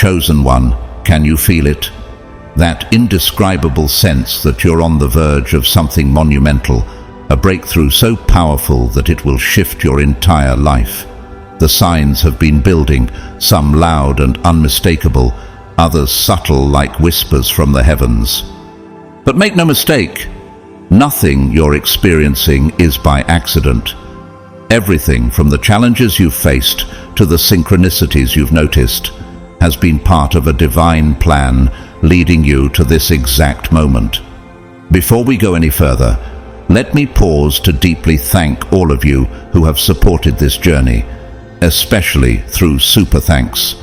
chosen one, can you feel it? That indescribable sense that you're on the verge of something monumental, a breakthrough so powerful that it will shift your entire life. The signs have been building, some loud and unmistakable, others subtle like whispers from the heavens. But make no mistake, nothing you're experiencing is by accident. Everything from the challenges you've faced to the synchronicities you've noticed has been part of a divine plan leading you to this exact moment. Before we go any further, let me pause to deeply thank all of you who have supported this journey, especially through super thanks.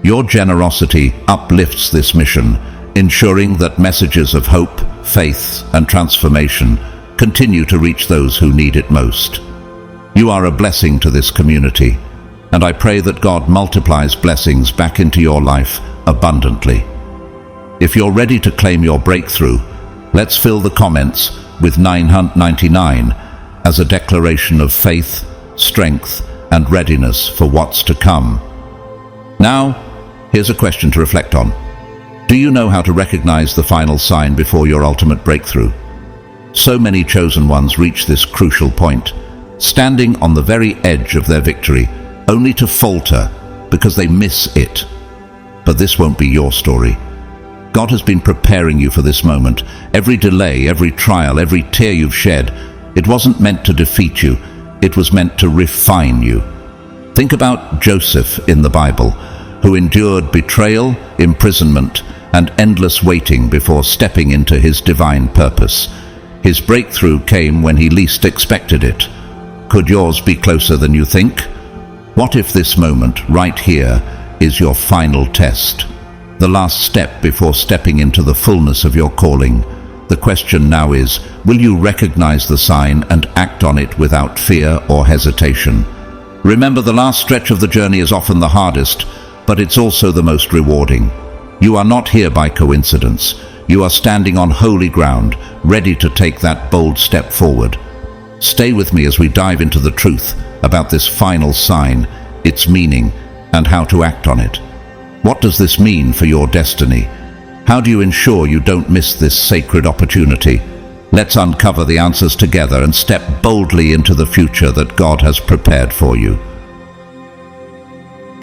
Your generosity uplifts this mission, ensuring that messages of hope, faith, and transformation continue to reach those who need it most. You are a blessing to this community, and I pray that God multiplies blessings back into your life abundantly. If you're ready to claim your breakthrough, let's fill the comments with 999 as a declaration of faith, strength, and readiness for what's to come. Now, here's a question to reflect on. Do you know how to recognize the final sign before your ultimate breakthrough? So many chosen ones reach this crucial point, standing on the very edge of their victory, only to falter because they miss it. But this won't be your story. God has been preparing you for this moment. Every delay, every trial, every tear you've shed, it wasn't meant to defeat you, it was meant to refine you. Think about Joseph in the Bible, who endured betrayal, imprisonment, and endless waiting before stepping into his divine purpose. His breakthrough came when he least expected it. Could yours be closer than you think? What if this moment, right here, is your final test? The last step before stepping into the fullness of your calling. The question now is, will you recognize the sign and act on it without fear or hesitation? Remember, the last stretch of the journey is often the hardest, but it's also the most rewarding. You are not here by coincidence. You are standing on holy ground, ready to take that bold step forward. Stay with me as we dive into the truth about this final sign, its meaning, and how to act on it. What does this mean for your destiny? How do you ensure you don't miss this sacred opportunity? Let's uncover the answers together and step boldly into the future that God has prepared for you.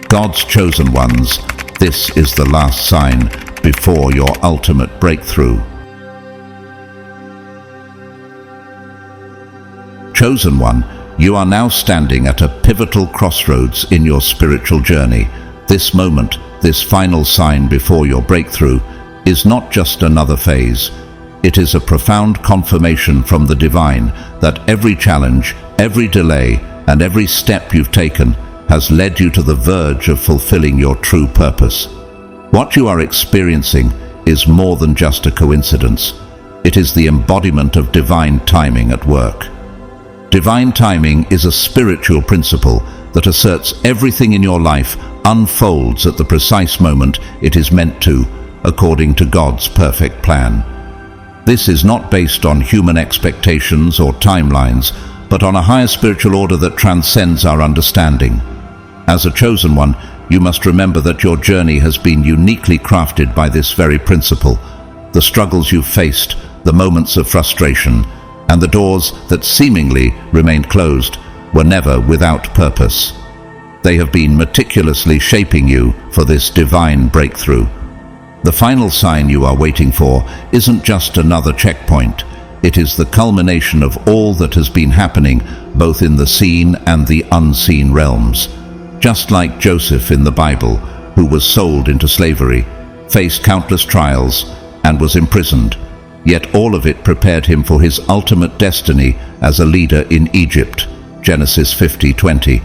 God's chosen ones, this is the last sign before your ultimate breakthrough. Chosen one, you are now standing at a pivotal crossroads in your spiritual journey. This moment, this final sign before your breakthrough, is not just another phase. It is a profound confirmation from the divine that every challenge, every delay, and every step you've taken has led you to the verge of fulfilling your true purpose. What you are experiencing is more than just a coincidence. It is the embodiment of divine timing at work. Divine timing is a spiritual principle that asserts everything in your life unfolds at the precise moment it is meant to, according to God's perfect plan. This is not based on human expectations or timelines, but on a higher spiritual order that transcends our understanding. As a chosen one, you must remember that your journey has been uniquely crafted by this very principle. The struggles you've faced, the moments of frustration, and the doors that seemingly remained closed were never without purpose. They have been meticulously shaping you for this divine breakthrough. The final sign you are waiting for isn't just another checkpoint. It is the culmination of all that has been happening, both in the seen and the unseen realms. Just like Joseph in the Bible, who was sold into slavery, faced countless trials, and was imprisoned, yet all of it prepared him for his ultimate destiny as a leader in Egypt. Genesis 50:20.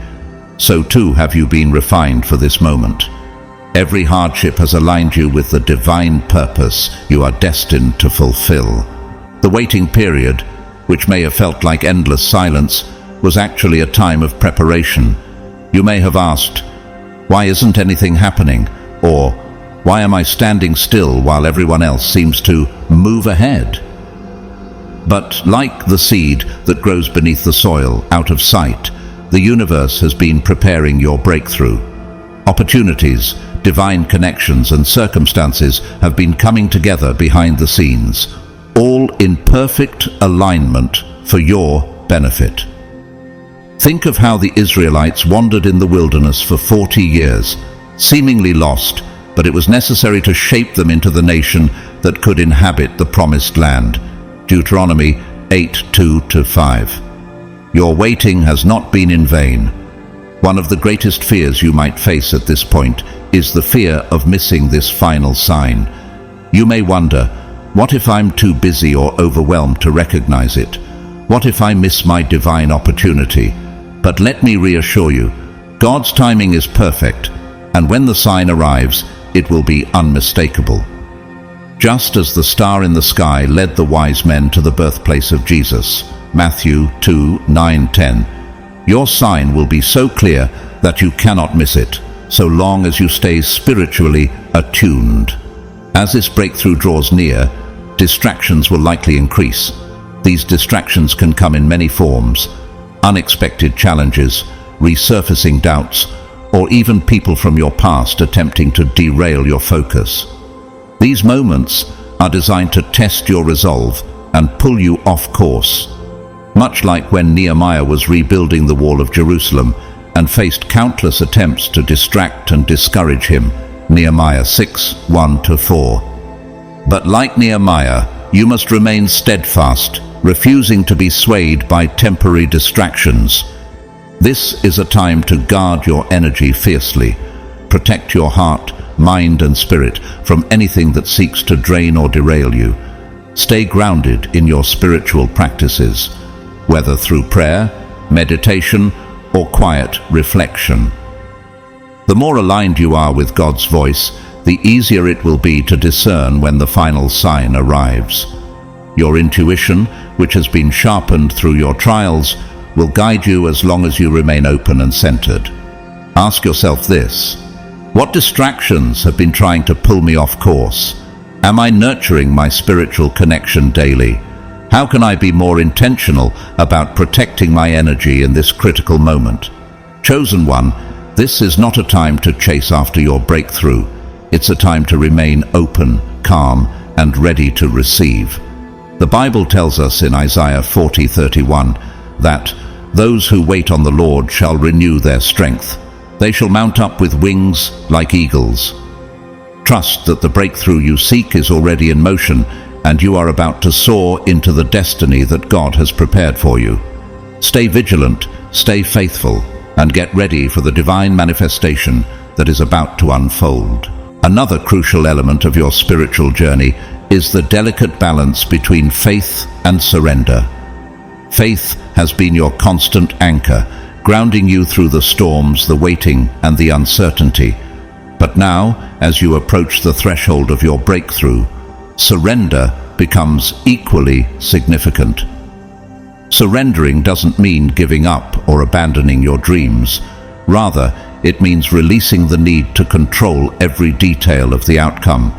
So too have you been refined for this moment. Every hardship has aligned you with the divine purpose you are destined to fulfill. The waiting period, which may have felt like endless silence, was actually a time of preparation. You may have asked, "Why isn't anything happening?" Or, "Why am I standing still while everyone else seems to move ahead?" But like the seed that grows beneath the soil, out of sight, the universe has been preparing your breakthrough. Opportunities, divine connections and circumstances have been coming together behind the scenes, all in perfect alignment for your benefit. Think of how the Israelites wandered in the wilderness for 40 years, seemingly lost, but it was necessary to shape them into the nation that could inhabit the promised land. Deuteronomy 8:2-5. Your waiting has not been in vain. One of the greatest fears you might face at this point is the fear of missing this final sign. You may wonder, what if I'm too busy or overwhelmed to recognize it? What if I miss my divine opportunity? But let me reassure you, God's timing is perfect, and when the sign arrives, it will be unmistakable. Just as the star in the sky led the wise men to the birthplace of Jesus, Matthew 2:9-10, your sign will be so clear that you cannot miss it, so long as you stay spiritually attuned. As this breakthrough draws near, distractions will likely increase. These distractions can come in many forms: unexpected challenges, resurfacing doubts, or even people from your past attempting to derail your focus. These moments are designed to test your resolve and pull you off course. Much like when Nehemiah was rebuilding the wall of Jerusalem and faced countless attempts to distract and discourage him, Nehemiah 6:1-4. But like Nehemiah, you must remain steadfast, refusing to be swayed by temporary distractions. This is a time to guard your energy fiercely. Protect your heart, mind, and spirit from anything that seeks to drain or derail you. Stay grounded in your spiritual practices, whether through prayer, meditation, or quiet reflection. The more aligned you are with God's voice, the easier it will be to discern when the final sign arrives. Your intuition, which has been sharpened through your trials, will guide you as long as you remain open and centered. Ask yourself this: what distractions have been trying to pull me off course? Am I nurturing my spiritual connection daily? How can I be more intentional about protecting my energy in this critical moment? Chosen one, this is not a time to chase after your breakthrough. It's a time to remain open, calm, and ready to receive. The Bible tells us in Isaiah 40:31 that those who wait on the Lord shall renew their strength. They shall mount up with wings like eagles. Trust that the breakthrough you seek is already in motion, and you are about to soar into the destiny that God has prepared for you. Stay vigilant, stay faithful, and get ready for the divine manifestation that is about to unfold. Another crucial element of your spiritual journey is the delicate balance between faith and surrender. Faith has been your constant anchor, grounding you through the storms, the waiting, and the uncertainty. But now, as you approach the threshold of your breakthrough, surrender becomes equally significant. Surrendering doesn't mean giving up or abandoning your dreams. Rather, it means releasing the need to control every detail of the outcome.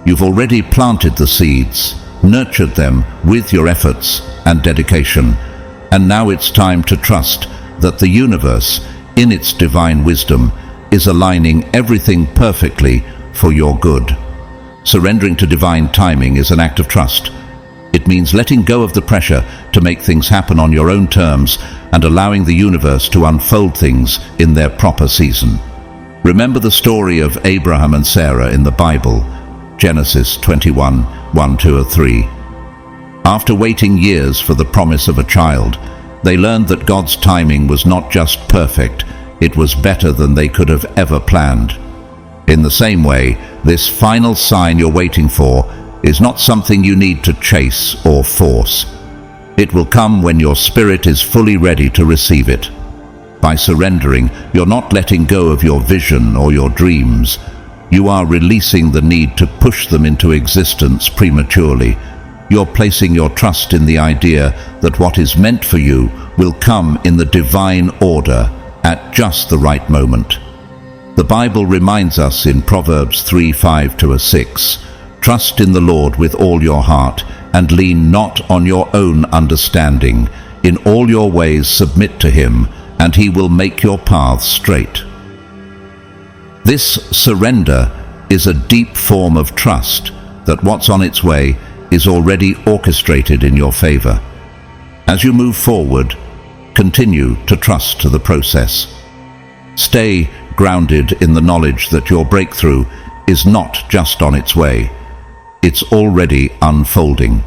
You've already planted the seeds, nurtured them with your efforts and dedication, and now it's time to trust that the universe, in its divine wisdom, is aligning everything perfectly for your good. Surrendering to divine timing is an act of trust. It means letting go of the pressure to make things happen on your own terms and allowing the universe to unfold things in their proper season. Remember the story of Abraham and Sarah in the Bible, Genesis 21:1-3. After waiting years for the promise of a child, they learned that God's timing was not just perfect, it was better than they could have ever planned. In the same way, this final sign you're waiting for is not something you need to chase or force. It will come when your spirit is fully ready to receive it. By surrendering, you're not letting go of your vision or your dreams. You are releasing the need to push them into existence prematurely. You're placing your trust in the idea that what is meant for you will come in the divine order at just the right moment. The Bible reminds us in Proverbs 3:5-6, "Trust in the Lord with all your heart, and lean not on your own understanding. In all your ways submit to him, and he will make your paths straight." This surrender is a deep form of trust that what's on its way is already orchestrated in your favor. As you move forward, continue to trust to the process. Stay grounded in the knowledge that your breakthrough is not just on its way, it's already unfolding.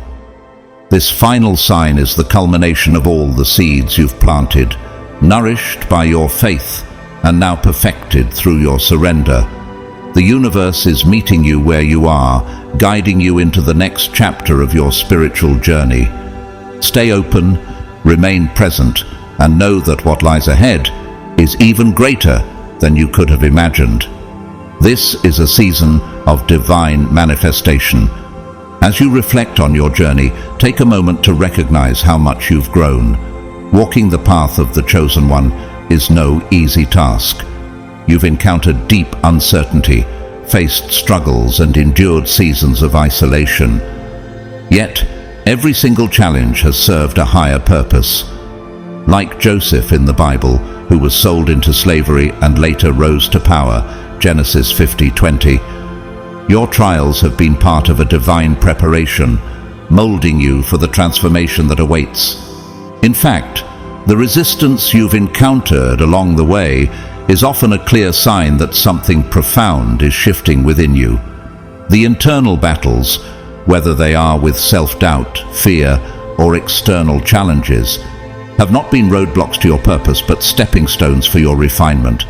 This final sign is the culmination of all the seeds you've planted, nourished by your faith and now perfected through your surrender. The universe is meeting you where you are, guiding you into the next chapter of your spiritual journey. Stay open, remain present, and know that what lies ahead is even greater than you could have imagined. This is a season of divine manifestation. As you reflect on your journey, take a moment to recognize how much you've grown. Walking the path of the chosen one is no easy task. You've encountered deep uncertainty, faced struggles, and endured seasons of isolation. Yet, every single challenge has served a higher purpose. Like Joseph in the Bible, who was sold into slavery and later rose to power, Genesis 50:20, your trials have been part of a divine preparation, molding you for the transformation that awaits. In fact, the resistance you've encountered along the way is often a clear sign that something profound is shifting within you. The internal battles, whether they are with self-doubt, fear, or external challenges, have not been roadblocks to your purpose but stepping stones for your refinement.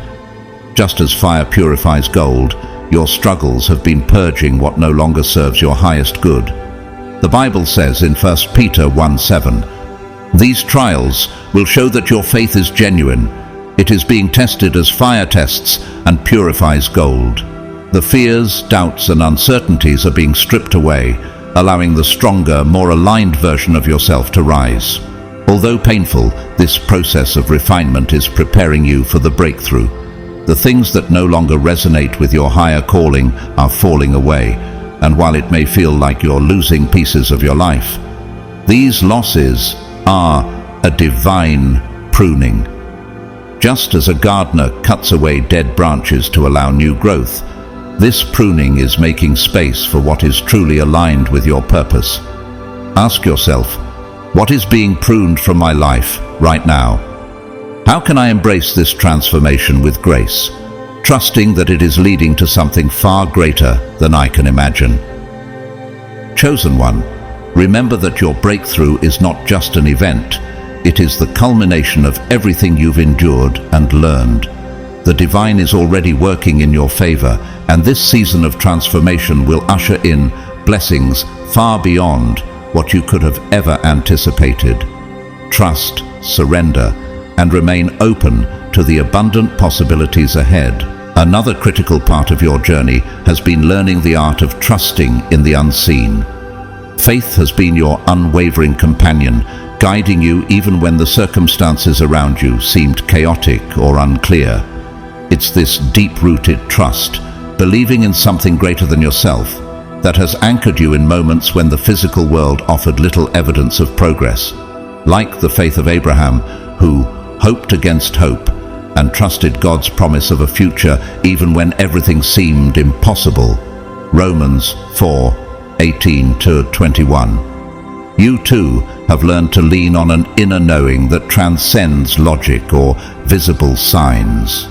Just as fire purifies gold, your struggles have been purging what no longer serves your highest good. The Bible says in 1 Peter 1:7, "These trials will show that your faith is genuine. It is being tested as fire tests and purifies gold." The fears, doubts, and uncertainties are being stripped away, allowing the stronger, more aligned version of yourself to rise. Although painful, this process of refinement is preparing you for the breakthrough. The things that no longer resonate with your higher calling are falling away, and while it may feel like you're losing pieces of your life, these losses are a divine pruning. Just as a gardener cuts away dead branches to allow new growth, this pruning is making space for what is truly aligned with your purpose. Ask yourself, what is being pruned from my life right now? How can I embrace this transformation with grace, trusting that it is leading to something far greater than I can imagine? Chosen one, remember that your breakthrough is not just an event, it is the culmination of everything you've endured and learned. The divine is already working in your favor, and this season of transformation will usher in blessings far beyond what you could have ever anticipated. Trust, surrender, and remain open to the abundant possibilities ahead. Another critical part of your journey has been learning the art of trusting in the unseen. Faith has been your unwavering companion, guiding you even when the circumstances around you seemed chaotic or unclear. It's this deep-rooted trust, believing in something greater than yourself, that has anchored you in moments when the physical world offered little evidence of progress. Like the faith of Abraham, who hoped against hope and trusted God's promise of a future even when everything seemed impossible. Romans 4:18-21. You too have learned to lean on an inner knowing that transcends logic or visible signs.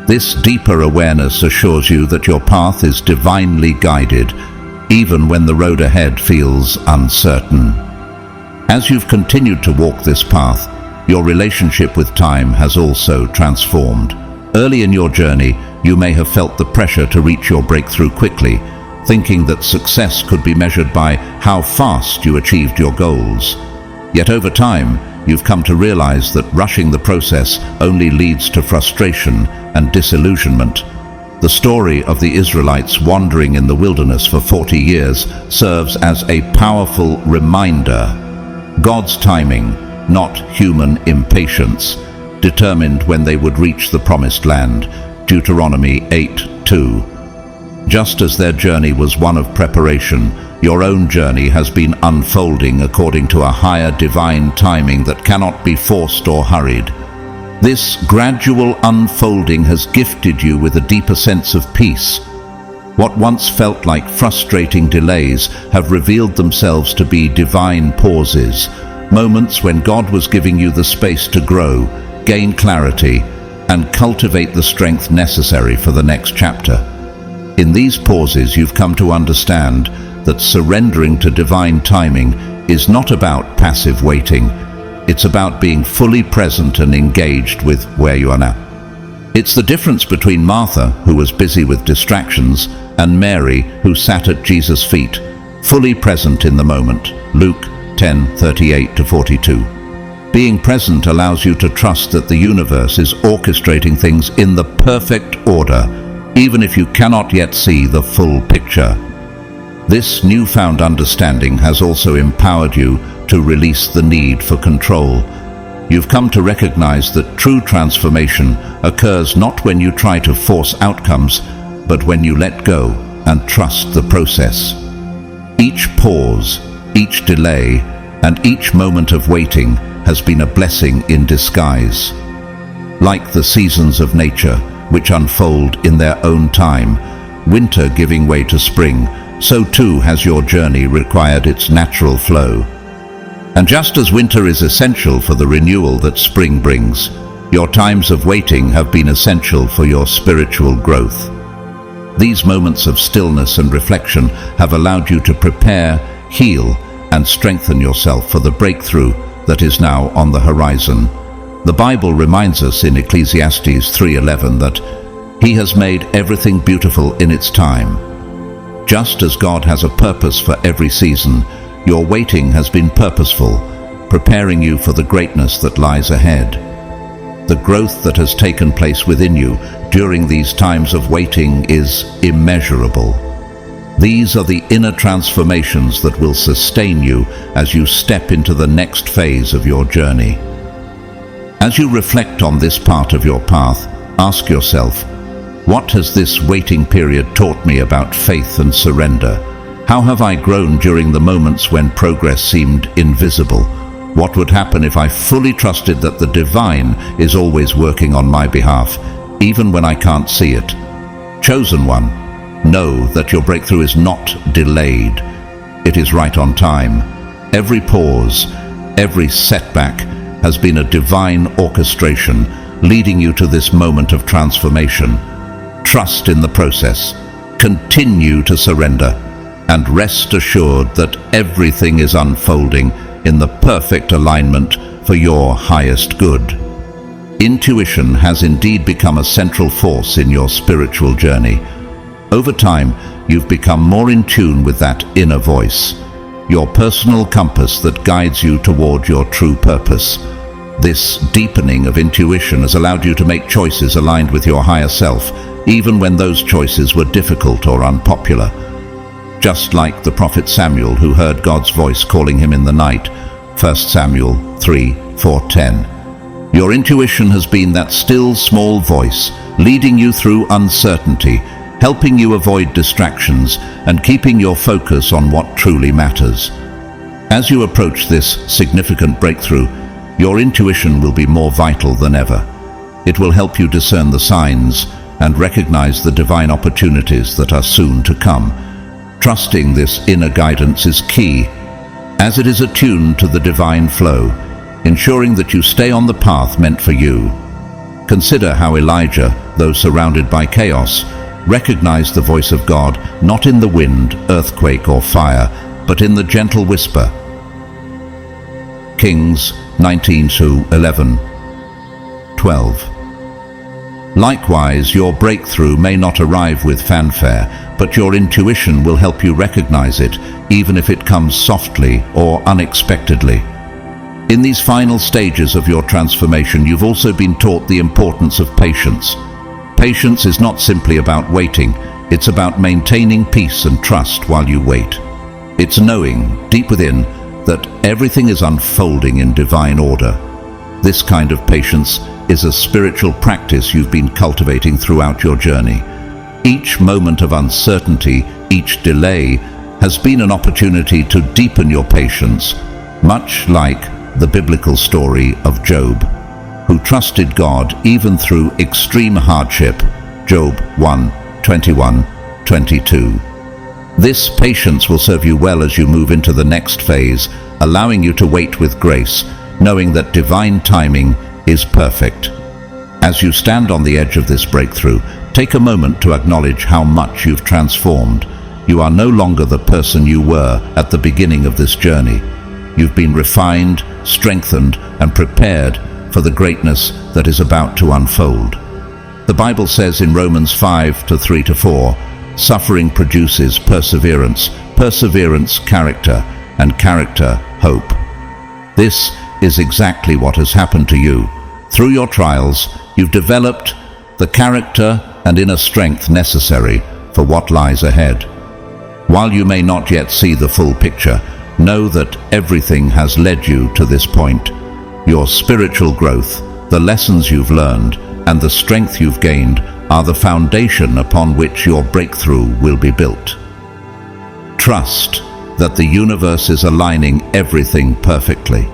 This deeper awareness assures you that your path is divinely guided, even when the road ahead feels uncertain. As you've continued to walk this path, your relationship with time has also transformed. Early in your journey, you may have felt the pressure to reach your breakthrough quickly, thinking that success could be measured by how fast you achieved your goals. Yet over time, you've come to realize that rushing the process only leads to frustration and disillusionment. The story of the Israelites wandering in the wilderness for 40 years serves as a powerful reminder. God's timing, not human impatience, determined when they would reach the promised land. Deuteronomy 8:2. Just as their journey was one of preparation, your own journey has been unfolding according to a higher divine timing that cannot be forced or hurried. This gradual unfolding has gifted you with a deeper sense of peace. What once felt like frustrating delays have revealed themselves to be divine pauses, moments when God was giving you the space to grow, gain clarity, and cultivate the strength necessary for the next chapter. In these pauses, you've come to understand that surrendering to divine timing is not about passive waiting. It's about being fully present and engaged with where you are now. It's the difference between Martha, who was busy with distractions, and Mary, who sat at Jesus' feet, fully present in the moment. Luke 10:38-42. Being present allows you to trust that the universe is orchestrating things in the perfect order, even if you cannot yet see the full picture. This newfound understanding has also empowered you to release the need for control. You've come to recognize that true transformation occurs not when you try to force outcomes, but when you let go and trust the process. Each pause, each delay, and each moment of waiting has been a blessing in disguise. Like the seasons of nature, which unfold in their own time, winter giving way to spring, so too has your journey required its natural flow. And just as winter is essential for the renewal that spring brings, your times of waiting have been essential for your spiritual growth. These moments of stillness and reflection have allowed you to prepare, heal, and strengthen yourself for the breakthrough that is now on the horizon. The Bible reminds us in Ecclesiastes 3:11 that He has made everything beautiful in its time. Just as God has a purpose for every season, your waiting has been purposeful, preparing you for the greatness that lies ahead. The growth that has taken place within you during these times of waiting is immeasurable. These are the inner transformations that will sustain you as you step into the next phase of your journey. As you reflect on this part of your path, ask yourself, what has this waiting period taught me about faith and surrender? How have I grown during the moments when progress seemed invisible? What would happen if I fully trusted that the divine is always working on my behalf, even when I can't see it? Chosen one, know that your breakthrough is not delayed. It is right on time. Every pause, every setback has been a divine orchestration leading you to this moment of transformation. Trust in the process, continue to surrender, and rest assured that everything is unfolding in the perfect alignment for your highest good. Intuition has indeed become a central force in your spiritual journey. Over time, you've become more in tune with that inner voice, your personal compass that guides you toward your true purpose. This deepening of intuition has allowed you to make choices aligned with your higher self, even when those choices were difficult or unpopular. Just like the prophet Samuel, who heard God's voice calling him in the night, 1 Samuel 3:4-10. Your intuition has been that still small voice, leading you through uncertainty, helping you avoid distractions, and keeping your focus on what truly matters. As you approach this significant breakthrough, your intuition will be more vital than ever. It will help you discern the signs and recognize the divine opportunities that are soon to come. Trusting this inner guidance is key, as it is attuned to the divine flow, ensuring that you stay on the path meant for you. Consider how Elijah, though surrounded by chaos, recognized the voice of God not in the wind, earthquake, or fire, but in the gentle whisper. Kings 19:11-12. Likewise, your breakthrough may not arrive with fanfare, but your intuition will help you recognize it, even if it comes softly or unexpectedly. In these final stages of your transformation, you've also been taught the importance of patience. Patience is not simply about waiting, it's about maintaining peace and trust while you wait. It's knowing, deep within, that everything is unfolding in divine order. This kind of patience is a spiritual practice you've been cultivating throughout your journey. Each moment of uncertainty, each delay, has been an opportunity to deepen your patience, much like the biblical story of Job. who trusted God even through extreme hardship. Job 1:21-22. This patience will serve you well as you move into the next phase, allowing you to wait with grace, knowing that divine timing is perfect. As you stand on the edge of this breakthrough, take a moment to acknowledge how much you've transformed. You are no longer the person you were at the beginning of this journey. You've been refined, strengthened, and prepared for the greatness that is about to unfold. The Bible says in Romans 5:3-4, suffering produces perseverance, perseverance character, and character hope. This is exactly what has happened to you. Through your trials, you've developed the character and inner strength necessary for what lies ahead. While you may not yet see the full picture, know that everything has led you to this point. Your spiritual growth, the lessons you've learned, and the strength you've gained are the foundation upon which your breakthrough will be built. Trust that the universe is aligning everything perfectly.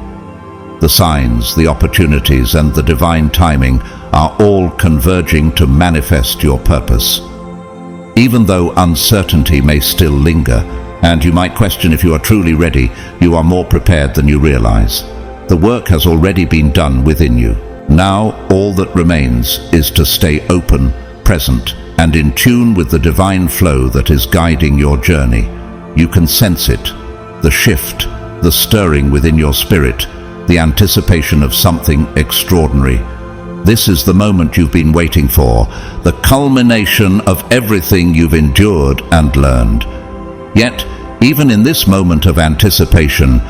The signs, the opportunities, and the divine timing are all converging to manifest your purpose. Even though uncertainty may still linger, and you might question if you are truly ready, you are more prepared than you realize. The work has already been done within you. Now all that remains is to stay open, present, and in tune with the divine flow that is guiding your journey. You can sense it, the shift, the stirring within your spirit, the anticipation of something extraordinary. This is the moment you've been waiting for, the culmination of everything you've endured and learned. Yet, even in this moment of anticipation,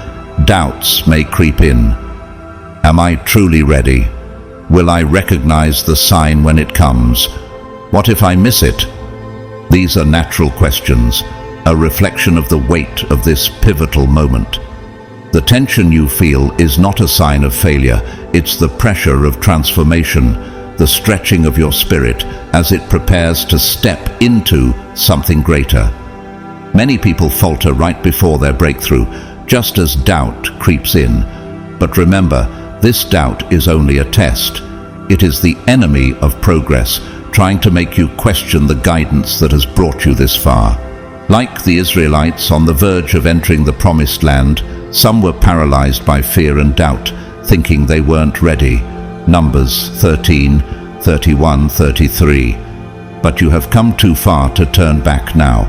doubts may creep in. Am I truly ready? Will I recognize the sign when it comes? What if I miss it? These are natural questions, a reflection of the weight of this pivotal moment. The tension you feel is not a sign of failure, it's the pressure of transformation, the stretching of your spirit as it prepares to step into something greater. Many people falter right before their breakthrough, just as doubt creeps in. But remember, this doubt is only a test. It is the enemy of progress, trying to make you question the guidance that has brought you this far. Like the Israelites on the verge of entering the promised land, some were paralyzed by fear and doubt, thinking they weren't ready. Numbers 13:31-33. But you have come too far to turn back now.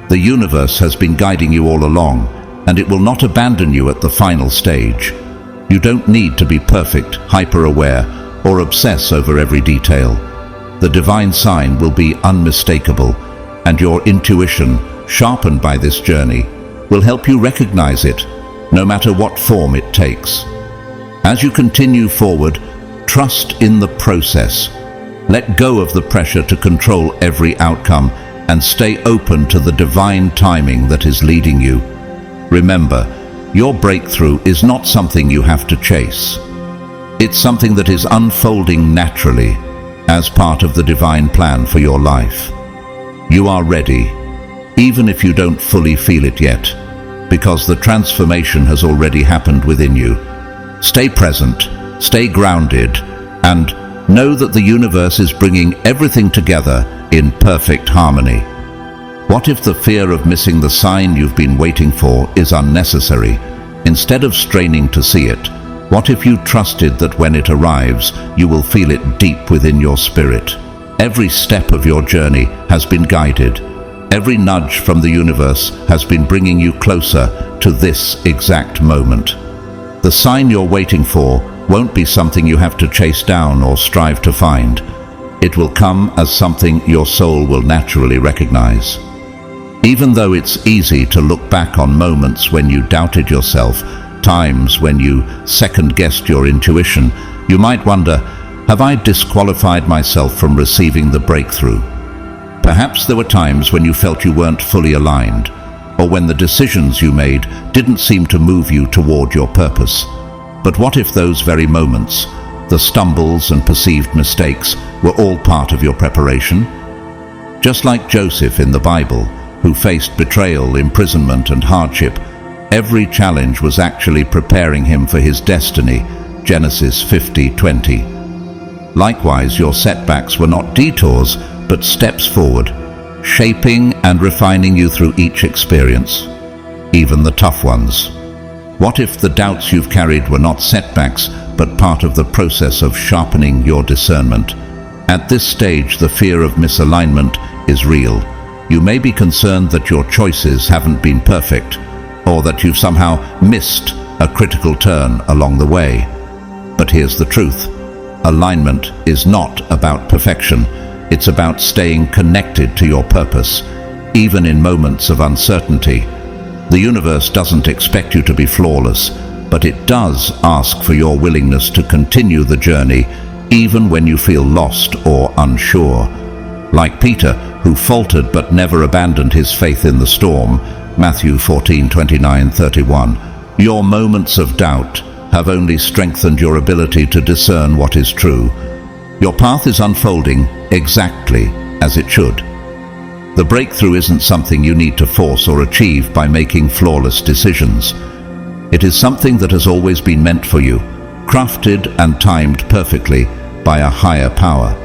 The universe has been guiding you all along, and it will not abandon you at the final stage. You don't need to be perfect, hyper-aware, or obsess over every detail. The divine sign will be unmistakable, and your intuition, sharpened by this journey, will help you recognize it, no matter what form it takes. As you continue forward, trust in the process. Let go of the pressure to control every outcome and stay open to the divine timing that is leading you. Remember, your breakthrough is not something you have to chase. It's something that is unfolding naturally as part of the divine plan for your life. You are ready, even if you don't fully feel it yet, because the transformation has already happened within you. Stay present, stay grounded, and know that the universe is bringing everything together in perfect harmony. What if the fear of missing the sign you've been waiting for is unnecessary? Instead of straining to see it, what if you trusted that when it arrives, you will feel it deep within your spirit? Every step of your journey has been guided. Every nudge from the universe has been bringing you closer to this exact moment. The sign you're waiting for won't be something you have to chase down or strive to find. It will come as something your soul will naturally recognize. Even though it's easy to look back on moments when you doubted yourself, times when you second-guessed your intuition, you might wonder, have I disqualified myself from receiving the breakthrough? Perhaps there were times when you felt you weren't fully aligned, or when the decisions you made didn't seem to move you toward your purpose. But what if those very moments, the stumbles and perceived mistakes, were all part of your preparation? Just like Joseph in the Bible, who faced betrayal, imprisonment, and hardship, every challenge was actually preparing him for his destiny. Genesis 50:20. Likewise, your setbacks were not detours, but steps forward, shaping and refining you through each experience, even the tough ones. What if the doubts you've carried were not setbacks, but part of the process of sharpening your discernment? At this stage, the fear of misalignment is real. You may be concerned that your choices haven't been perfect, or that you've somehow missed a critical turn along the way. But here's the truth. Alignment is not about perfection. It's about staying connected to your purpose, even in moments of uncertainty. The universe doesn't expect you to be flawless, but it does ask for your willingness to continue the journey, even when you feel lost or unsure. Like Peter, who faltered but never abandoned his faith in the storm, Matthew 14:29-31. Your moments of doubt have only strengthened your ability to discern what is true. Your path is unfolding exactly as it should. The breakthrough isn't something you need to force or achieve by making flawless decisions. It is something that has always been meant for you, crafted and timed perfectly by a higher power.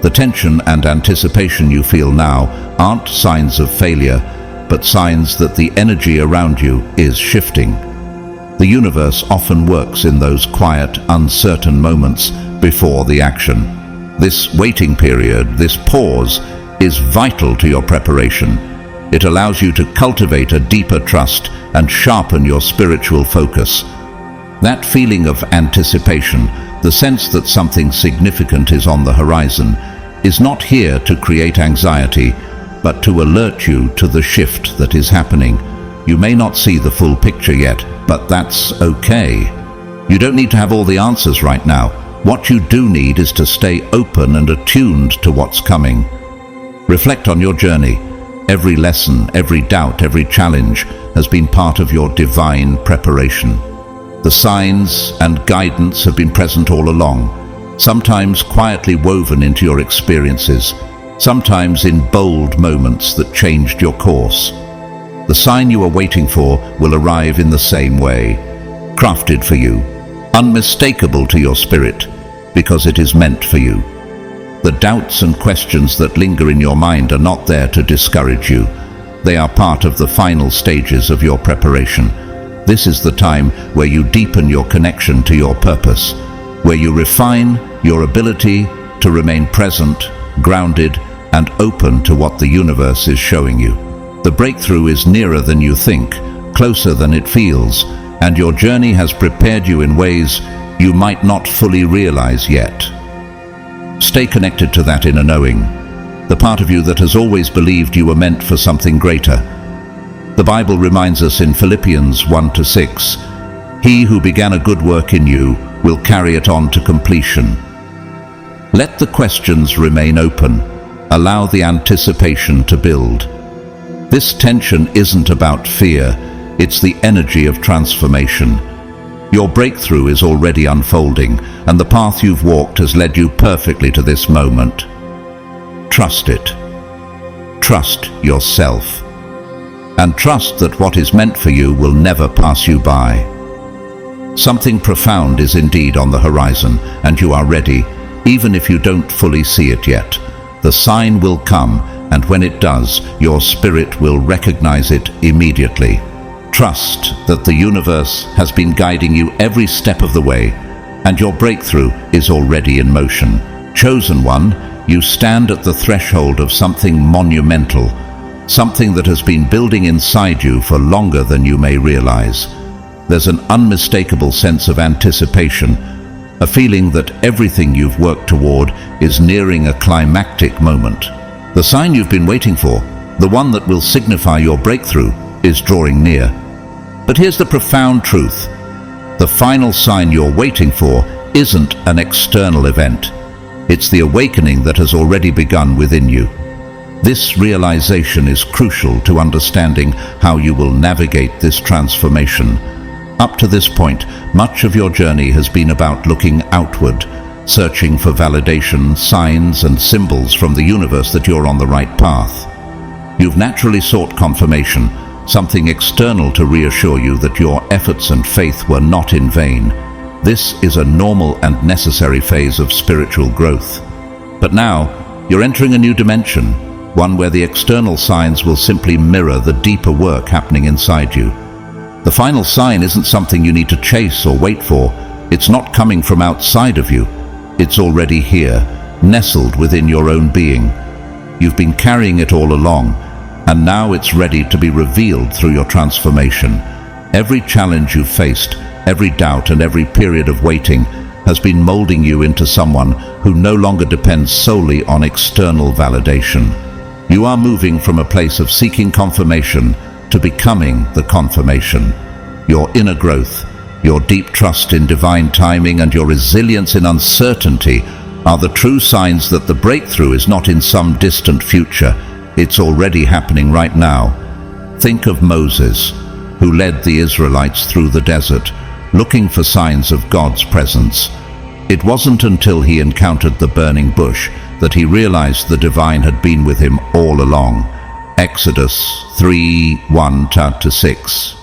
The tension and anticipation you feel now aren't signs of failure, but signs that the energy around you is shifting. The universe often works in those quiet, uncertain moments before the action. This waiting period, this pause, is vital to your preparation. It allows you to cultivate a deeper trust and sharpen your spiritual focus. That feeling of anticipation, the sense that something significant is on the horizon, is not here to create anxiety, but to alert you to the shift that is happening. You may not see the full picture yet, but that's okay. You don't need to have all the answers right now. What you do need is to stay open and attuned to what's coming. Reflect on your journey. Every lesson, every doubt, every challenge has been part of your divine preparation. The signs and guidance have been present all along, sometimes quietly woven into your experiences, sometimes in bold moments that changed your course. The sign you are waiting for will arrive in the same way, crafted for you, unmistakable to your spirit, because it is meant for you. The doubts and questions that linger in your mind are not there to discourage you. They are part of the final stages of your preparation. This is the time where you deepen your connection to your purpose, where you refine your ability to remain present, grounded, and open to what the universe is showing you. The breakthrough is nearer than you think, closer than it feels, and your journey has prepared you in ways you might not fully realize yet. Stay connected to that inner knowing, the part of you that has always believed you were meant for something greater. The Bible reminds us in Philippians 1-6, "He who began a good work in you will carry it on to completion." Let the questions remain open. Allow the anticipation to build. This tension isn't about fear, it's the energy of transformation. Your breakthrough is already unfolding, and the path you've walked has led you perfectly to this moment. Trust it. Trust yourself. And trust that what is meant for you will never pass you by. Something profound is indeed on the horizon, and you are ready, even if you don't fully see it yet. The sign will come, and when it does, your spirit will recognize it immediately. Trust that the universe has been guiding you every step of the way, and your breakthrough is already in motion. Chosen one, you stand at the threshold of something monumental, something that has been building inside you for longer than you may realize. There's an unmistakable sense of anticipation, a feeling that everything you've worked toward is nearing a climactic moment. The sign you've been waiting for, the one that will signify your breakthrough, is drawing near. But here's the profound truth. The final sign you're waiting for isn't an external event. It's the awakening that has already begun within you. This realization is crucial to understanding how you will navigate this transformation. Up to this point, much of your journey has been about looking outward, searching for validation, signs, and symbols from the universe that you're on the right path. You've naturally sought confirmation, something external to reassure you that your efforts and faith were not in vain. This is a normal and necessary phase of spiritual growth. But now, you're entering a new dimension, one where the external signs will simply mirror the deeper work happening inside you. The final sign isn't something you need to chase or wait for. It's not coming from outside of you. It's already here, nestled within your own being. You've been carrying it all along, and now it's ready to be revealed through your transformation. Every challenge you've faced, every doubt and every period of waiting has been molding you into someone who no longer depends solely on external validation. You are moving from a place of seeking confirmation to becoming the confirmation. Your inner growth, your deep trust in divine timing, and your resilience in uncertainty are the true signs that the breakthrough is not in some distant future. It's already happening right now. Think of Moses, who led the Israelites through the desert, looking for signs of God's presence. It wasn't until he encountered the burning bush that he realized the divine had been with him all along. Exodus 3:1-6.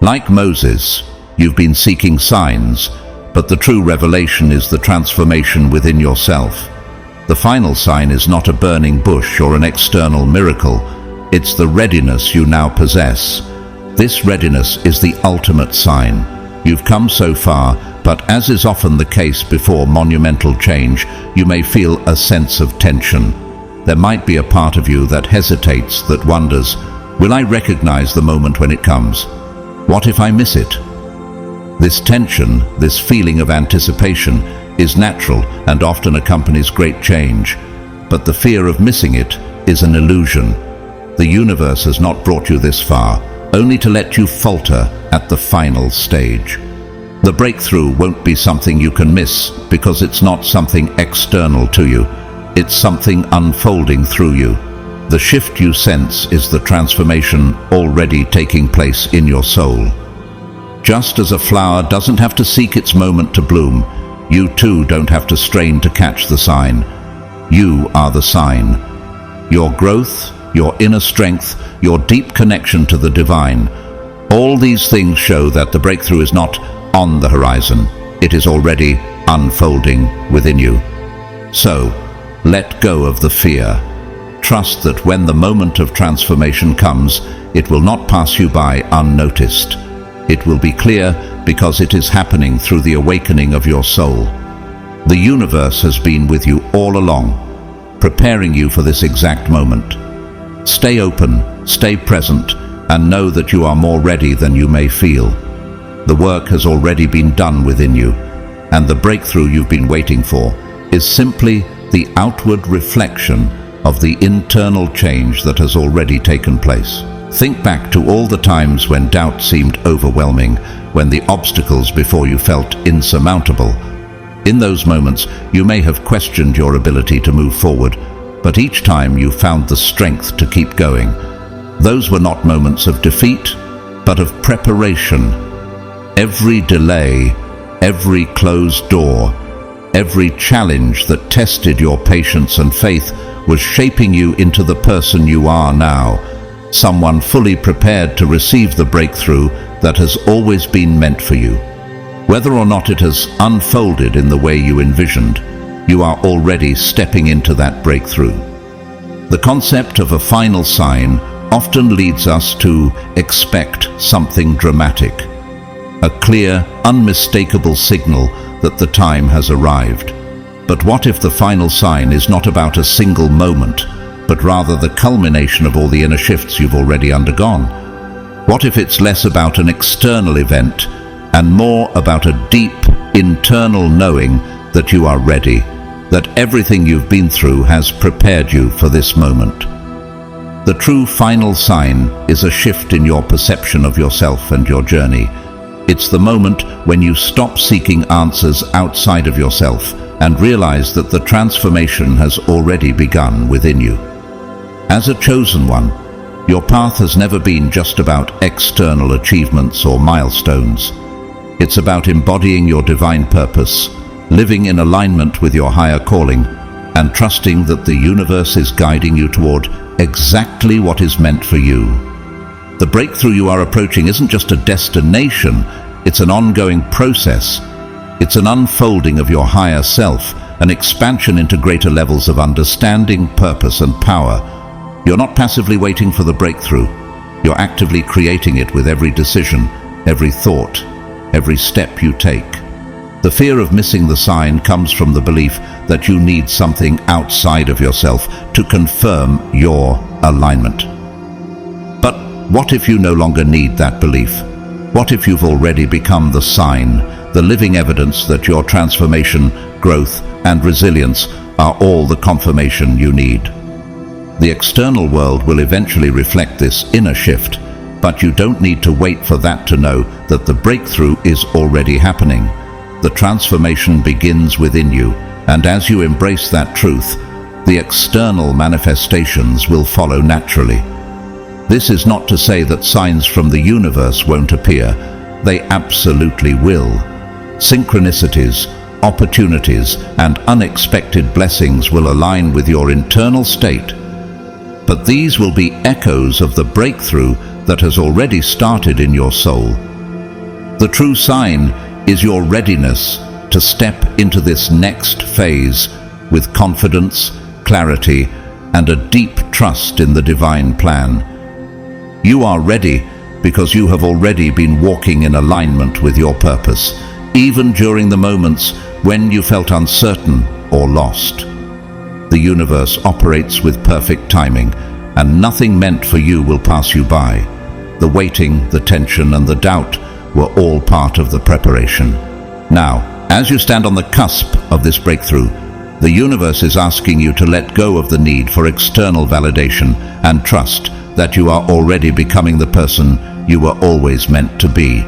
Like Moses, you've been seeking signs, but the true revelation is the transformation within yourself. The final sign is not a burning bush or an external miracle. It's the readiness you now possess. This readiness is the ultimate sign. You've come so far, but as is often the case before monumental change, you may feel a sense of tension. There might be a part of you that hesitates, that wonders, will I recognize the moment when it comes? What if I miss it? This tension, this feeling of anticipation, is natural and often accompanies great change. But the fear of missing it is an illusion. The universe has not brought you this far, only to let you falter at the final stage. The breakthrough won't be something you can miss because it's not something external to you. It's something unfolding through you. The shift you sense is the transformation already taking place in your soul. Just as a flower doesn't have to seek its moment to bloom, you too don't have to strain to catch the sign. You are the sign. Your growth, your inner strength, your deep connection to the divine, all these things show that the breakthrough is not on the horizon. It is already unfolding within you. So, let go of the fear. Trust that when the moment of transformation comes, it will not pass you by unnoticed. It will be clear because it is happening through the awakening of your soul. The universe has been with you all along, preparing you for this exact moment. Stay open, stay present, and know that you are more ready than you may feel. The work has already been done within you, and the breakthrough you've been waiting for is simply the outward reflection of the internal change that has already taken place. Think back to all the times when doubt seemed overwhelming, when the obstacles before you felt insurmountable. In those moments, you may have questioned your ability to move forward, but each time you found the strength to keep going. Those were not moments of defeat, but of preparation. Every delay, every closed door, every challenge that tested your patience and faith was shaping you into the person you are now, someone fully prepared to receive the breakthrough that has always been meant for you. Whether or not it has unfolded in the way you envisioned, you are already stepping into that breakthrough. The concept of a final sign often leads us to expect something dramatic, a clear, unmistakable signal that the time has arrived. But what if the final sign is not about a single moment, but rather the culmination of all the inner shifts you've already undergone? What if it's less about an external event and more about a deep, internal knowing that you are ready, that everything you've been through has prepared you for this moment? The true final sign is a shift in your perception of yourself and your journey. It's the moment when you stop seeking answers outside of yourself and realize that the transformation has already begun within you. As a chosen one, your path has never been just about external achievements or milestones. It's about embodying your divine purpose, living in alignment with your higher calling, and trusting that the universe is guiding you toward exactly what is meant for you. The breakthrough you are approaching isn't just a destination, it's an ongoing process. It's an unfolding of your higher self, an expansion into greater levels of understanding, purpose, and power. You're not passively waiting for the breakthrough. You're actively creating it with every decision, every thought, every step you take. The fear of missing the sign comes from the belief that you need something outside of yourself to confirm your alignment. But what if you no longer need that belief? What if you've already become the sign, the living evidence that your transformation, growth, and resilience are all the confirmation you need? The external world will eventually reflect this inner shift, but you don't need to wait for that to know that the breakthrough is already happening. The transformation begins within you, and as you embrace that truth, the external manifestations will follow naturally. This is not to say that signs from the universe won't appear. They absolutely will. Synchronicities, opportunities, and unexpected blessings will align with your internal state. But these will be echoes of the breakthrough that has already started in your soul. The true sign is your readiness to step into this next phase with confidence, clarity, and a deep trust in the divine plan. You are ready because you have already been walking in alignment with your purpose, even during the moments when you felt uncertain or lost. The universe operates with perfect timing, and nothing meant for you will pass you by. The waiting, the tension, and the doubt were all part of the preparation. Now, as you stand on the cusp of this breakthrough, the universe is asking you to let go of the need for external validation and trust that you are already becoming the person you were always meant to be.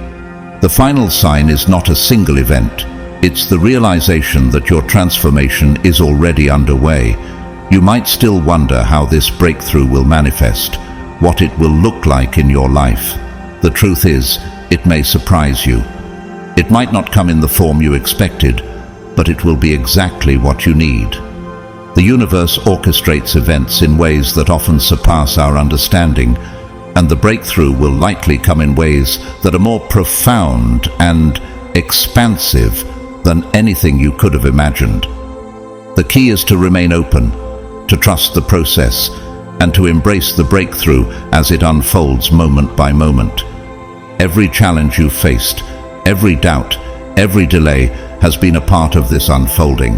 The final sign is not a single event. It's the realization that your transformation is already underway. You might still wonder how this breakthrough will manifest, what it will look like in your life. The truth is, it may surprise you. It might not come in the form you expected, but it will be exactly what you need. The universe orchestrates events in ways that often surpass our understanding, and the breakthrough will likely come in ways that are more profound and expansive than anything you could have imagined. The key is to remain open, to trust the process, and to embrace the breakthrough as it unfolds moment by moment. Every challenge you've faced, every doubt, every delay has been a part of this unfolding.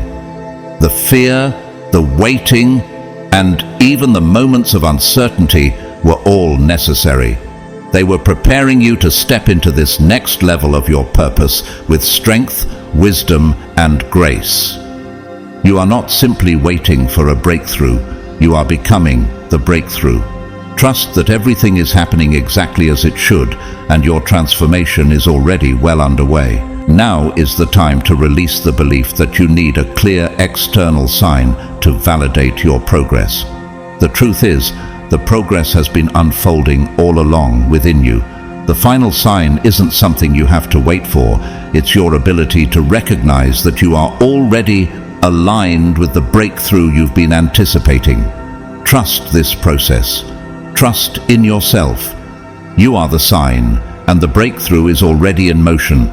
The fear, the waiting, and even the moments of uncertainty were all necessary. They were preparing you to step into this next level of your purpose with strength, wisdom, and grace. You are not simply waiting for a breakthrough, you are becoming the breakthrough. Trust that everything is happening exactly as it should, and your transformation is already well underway. Now is the time to release the belief that you need a clear external sign to validate your progress. The truth is, the progress has been unfolding all along within you. The final sign isn't something you have to wait for. It's your ability to recognize that you are already aligned with the breakthrough you've been anticipating. Trust this process. Trust in yourself. You are the sign, and the breakthrough is already in motion.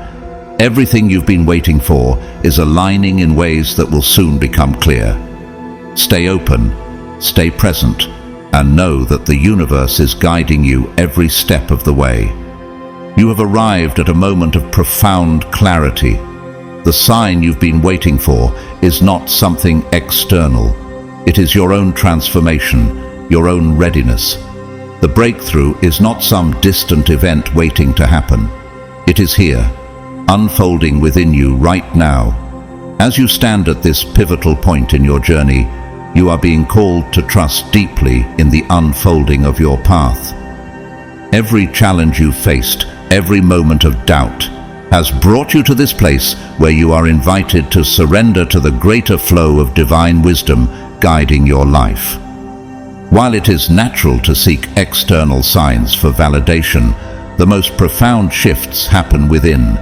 Everything you've been waiting for is aligning in ways that will soon become clear. Stay open, stay present, and know that the universe is guiding you every step of the way. You have arrived at a moment of profound clarity. The sign you've been waiting for is not something external. It is your own transformation, your own readiness. The breakthrough is not some distant event waiting to happen. It is here, unfolding within you right now. As you stand at this pivotal point in your journey, you are being called to trust deeply in the unfolding of your path. Every challenge you've faced, every moment of doubt, has brought you to this place where you are invited to surrender to the greater flow of divine wisdom guiding your life. While it is natural to seek external signs for validation, the most profound shifts happen within,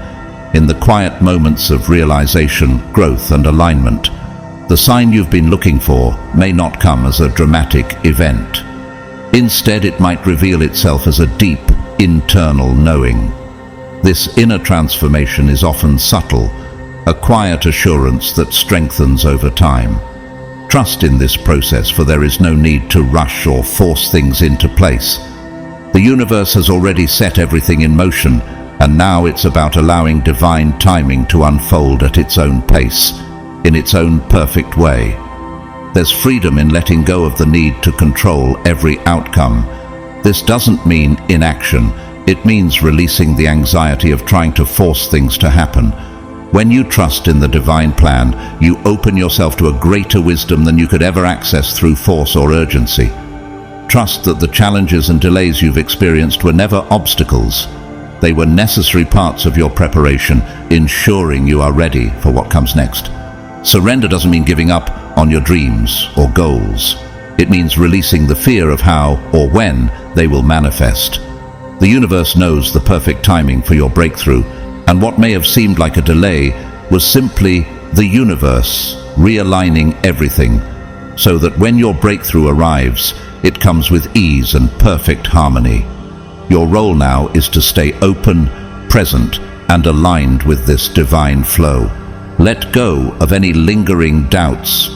in the quiet moments of realization, growth, and alignment. The sign you've been looking for may not come as a dramatic event. Instead, it might reveal itself as a deep, internal knowing. This inner transformation is often subtle, a quiet assurance that strengthens over time. Trust in this process, for there is no need to rush or force things into place. The universe has already set everything in motion, and now it's about allowing divine timing to unfold at its own pace, in its own perfect way. There's freedom in letting go of the need to control every outcome. This doesn't mean inaction. It means releasing the anxiety of trying to force things to happen. When you trust in the divine plan, you open yourself to a greater wisdom than you could ever access through force or urgency. Trust that the challenges and delays you've experienced were never obstacles. They were necessary parts of your preparation, ensuring you are ready for what comes next. Surrender doesn't mean giving up on your dreams or goals. It means releasing the fear of how or when they will manifest. The universe knows the perfect timing for your breakthrough, and what may have seemed like a delay was simply the universe realigning everything, so that when your breakthrough arrives, it comes with ease and perfect harmony. Your role now is to stay open, present, and aligned with this divine flow. Let go of any lingering doubts.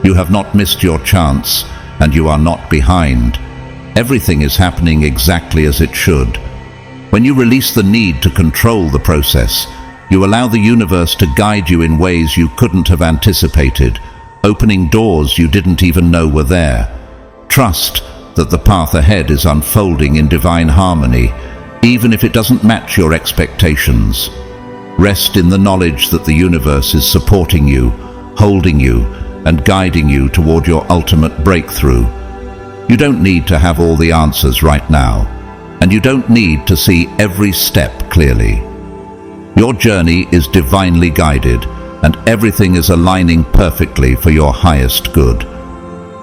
You have not missed your chance, and you are not behind. Everything is happening exactly as it should. When you release the need to control the process, you allow the universe to guide you in ways you couldn't have anticipated, opening doors you didn't even know were there. Trust that the path ahead is unfolding in divine harmony, even if it doesn't match your expectations. Rest in the knowledge that the universe is supporting you, holding you, and guiding you toward your ultimate breakthrough. You don't need to have all the answers right now, and you don't need to see every step clearly. Your journey is divinely guided, and everything is aligning perfectly for your highest good.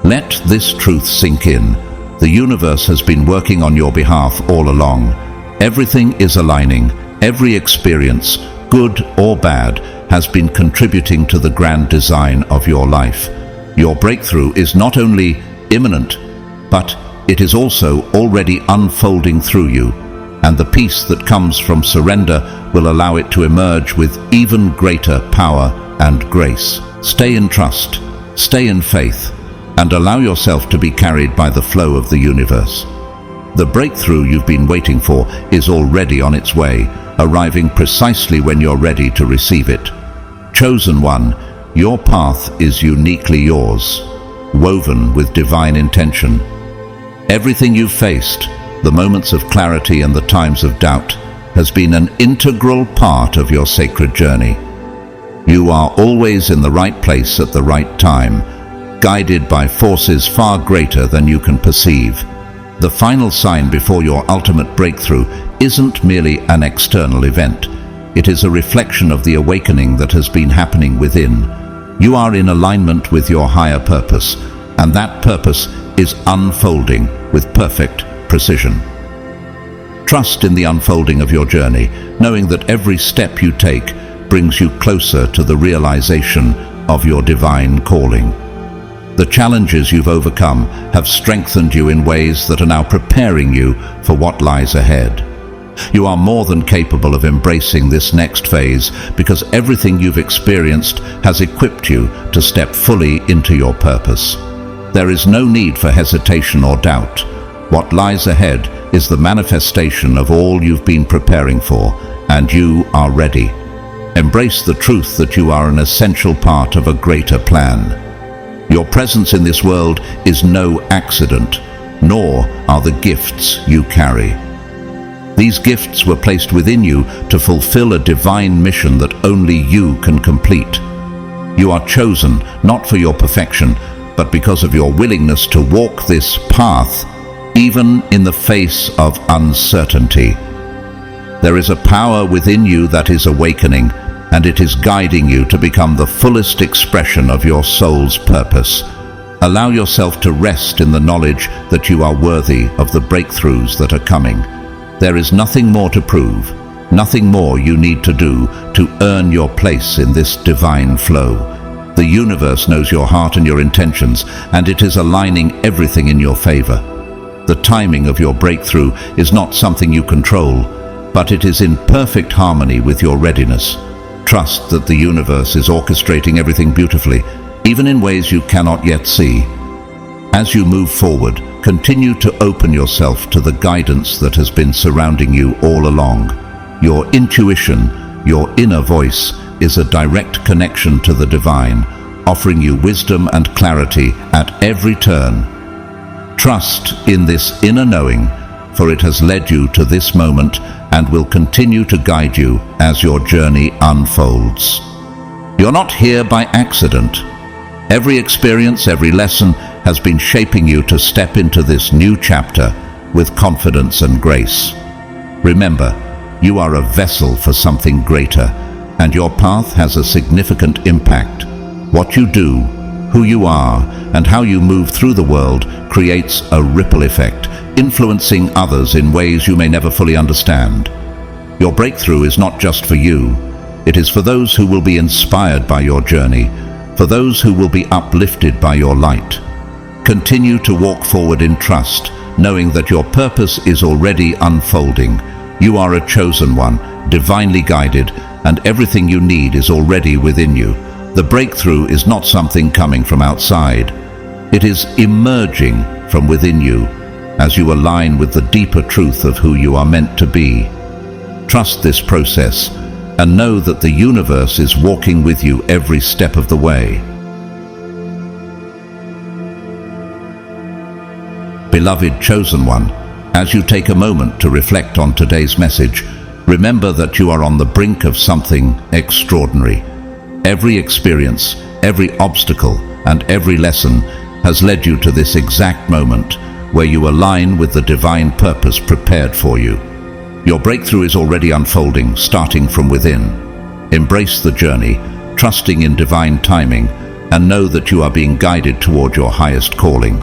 Let this truth sink in. The universe has been working on your behalf all along. Everything is aligning. Every experience, good or bad, has been contributing to the grand design of your life. Your breakthrough is not only imminent, but it is also already unfolding through you, and the peace that comes from surrender will allow it to emerge with even greater power and grace. Stay in trust, stay in faith, and allow yourself to be carried by the flow of the universe. The breakthrough you've been waiting for is already on its way, arriving precisely when you're ready to receive it. Chosen one, your path is uniquely yours, woven with divine intention. Everything you've faced, the moments of clarity and the times of doubt, has been an integral part of your sacred journey. You are always in the right place at the right time, guided by forces far greater than you can perceive. The final sign before your ultimate breakthrough isn't merely an external event. It is a reflection of the awakening that has been happening within. You are in alignment with your higher purpose, and that purpose is unfolding with perfect precision. Trust in the unfolding of your journey, knowing that every step you take brings you closer to the realization of your divine calling. The challenges you've overcome have strengthened you in ways that are now preparing you for what lies ahead. You are more than capable of embracing this next phase, because everything you've experienced has equipped you to step fully into your purpose. There is no need for hesitation or doubt. What lies ahead is the manifestation of all you've been preparing for, and you are ready. Embrace the truth that you are an essential part of a greater plan. Your presence in this world is no accident, nor are the gifts you carry. These gifts were placed within you to fulfill a divine mission that only you can complete. You are chosen not for your perfection, but because of your willingness to walk this path, even in the face of uncertainty. There is a power within you that is awakening, and it is guiding you to become the fullest expression of your soul's purpose. Allow yourself to rest in the knowledge that you are worthy of the breakthroughs that are coming. There is nothing more to prove, nothing more you need to do to earn your place in this divine flow. The universe knows your heart and your intentions, and it is aligning everything in your favor. The timing of your breakthrough is not something you control, but it is in perfect harmony with your readiness. Trust that the universe is orchestrating everything beautifully, even in ways you cannot yet see. As you move forward, continue to open yourself to the guidance that has been surrounding you all along. Your intuition, your inner voice, is a direct connection to the divine, offering you wisdom and clarity at every turn. Trust in this inner knowing, for it has led you to this moment and will continue to guide you as your journey unfolds. You're not here by accident. Every experience, every lesson has been shaping you to step into this new chapter with confidence and grace. Remember, you are a vessel for something greater, and your path has a significant impact. What you do, who you are, and how you move through the world creates a ripple effect, influencing others in ways you may never fully understand. Your breakthrough is not just for you. It is for those who will be inspired by your journey, for those who will be uplifted by your light. Continue to walk forward in trust, knowing that your purpose is already unfolding. You are a chosen one, divinely guided, and everything you need is already within you. The breakthrough is not something coming from outside. It is emerging from within you as you align with the deeper truth of who you are meant to be. Trust this process and know that the universe is walking with you every step of the way. Beloved chosen one, as you take a moment to reflect on today's message, remember that you are on the brink of something extraordinary. Every experience, every obstacle, and every lesson has led you to this exact moment where you align with the divine purpose prepared for you. Your breakthrough is already unfolding, starting from within. Embrace the journey, trusting in divine timing, and know that you are being guided toward your highest calling.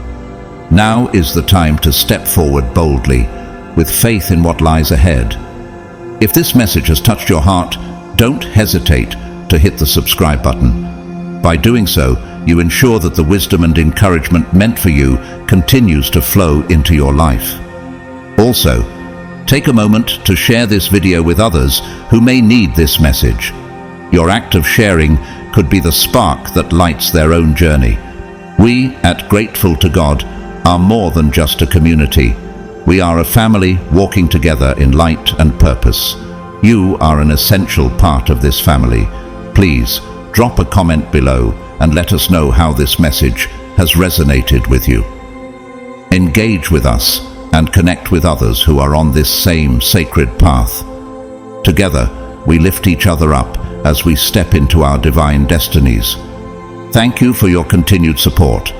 Now is the time to step forward boldly, with faith in what lies ahead. If this message has touched your heart, don't hesitate to hit the subscribe button. By doing so, you ensure that the wisdom and encouragement meant for you continues to flow into your life. Also, take a moment to share this video with others who may need this message. Your act of sharing could be the spark that lights their own journey. We, at Grateful to God, are more than just a community. We are a family walking together in light and purpose. You are an essential part of this family. Please, drop a comment below and let us know how this message has resonated with you. Engage with us and connect with others who are on this same sacred path. Together, we lift each other up as we step into our divine destinies. Thank you for your continued support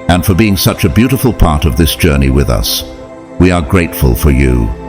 and for being such a beautiful part of this journey with us. We are grateful for you.